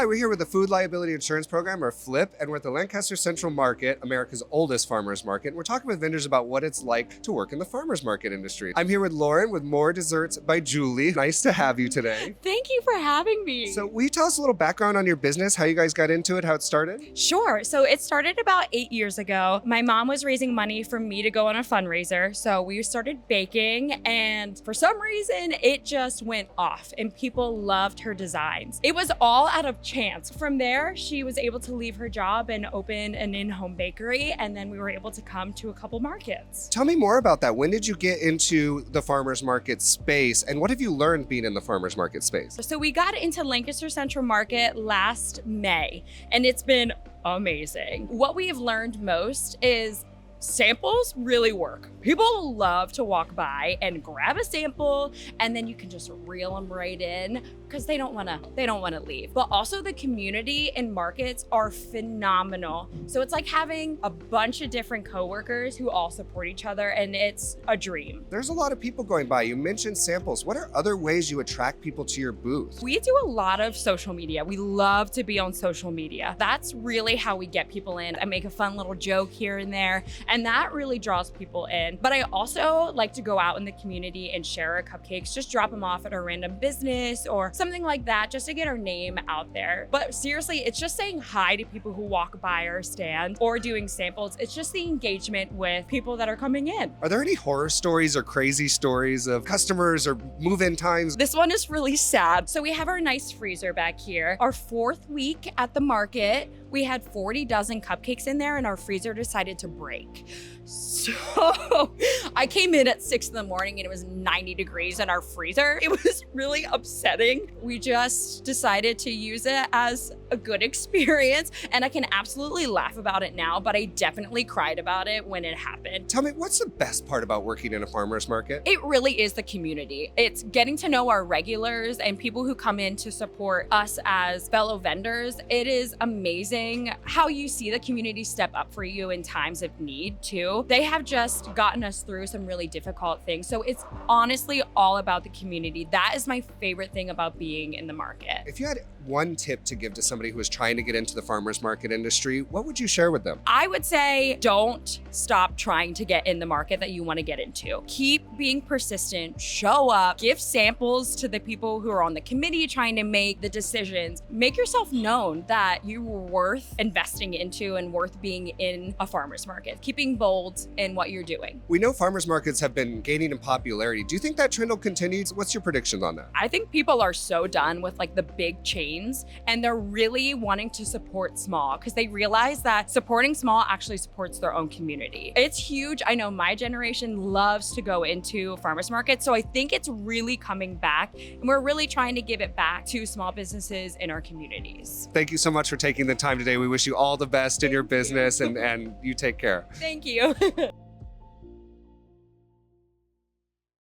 Hi, we're here with the Food Liability Insurance Program, or FLIP, and we're at the Lancaster Central Market, America's oldest farmers market. And we're talking with vendors about what it's like to work in the farmers market industry. I'm here with Lauren with More Desserts by Julie. Nice to have you today. Thank you for having me. So will you tell us a little background on your business, how you guys got into it, how it started? Sure. So it started about 8 years ago. My mom was raising money for me to go on a fundraiser. So we started baking, and for some reason, it just went off and people loved her designs. It was all out of chance. From there, she was able to leave her job and open an in-home bakery, and then we were able to come to a couple markets. Tell me more about that. When did you get into the farmers market space, and what have you learned being in the farmers market space? So we got into Lancaster Central Market last May, and it's been amazing. What we have learned most is samples really work. People love to walk by and grab a sample, and then you can just reel them right in because they don't want to leave. But also the community and markets are phenomenal. So it's like having a bunch of different coworkers who all support each other, and it's a dream. There's a lot of people going by. You mentioned samples. What are other ways you attract people to your booth? We do a lot of social media. We love to be on social media. That's really how we get people in. I make a fun little joke here and there, and that really draws people in. But I also like to go out in the community and share our cupcakes, just drop them off at a random business or something like that, just to get our name out there. But seriously, it's just saying hi to people who walk by our stand or doing samples. It's just the engagement with people that are coming in. Are there any horror stories or crazy stories of customers or move-in times? This one is really sad. So we have our nice freezer back here. Our 4th week at the market, we had 40 dozen cupcakes in there, and our freezer decided to break. So I came in at 6 in the morning and it was 90 degrees in our freezer. It was really upsetting. We just decided to use it as a good experience, and I can absolutely laugh about it now, but I definitely cried about it when it happened. Tell me, what's the best part about working in a farmer's market? It really is the community. It's getting to know our regulars and people who come in to support us as fellow vendors. It is amazing how you see the community step up for you in times of need too. They have just gotten us through some really difficult things. So it's honestly all about the community. That is my favorite thing about being in the market. If you had one tip to give to somebody who is trying to get into the farmer's market industry, what would you share with them? I would say don't stop trying to get in the market that you want to get into. Keep being persistent, show up, give samples to the people who are on the committee trying to make the decisions. Make yourself known that you were worth investing into and worth being in a farmer's market. Keeping bold in what you're doing. We know farmers markets have been gaining in popularity. Do you think that trend will continue? What's your predictions on that? I think people are so done with like the big chains, and they're really wanting to support small because they realize that supporting small actually supports their own community. It's huge. I know my generation loves to go into farmers markets, so I think it's really coming back, and we're really trying to give it back to small businesses in our communities. Thank you so much for taking the time today. We wish you all the best in your business, and you take care. Thank you.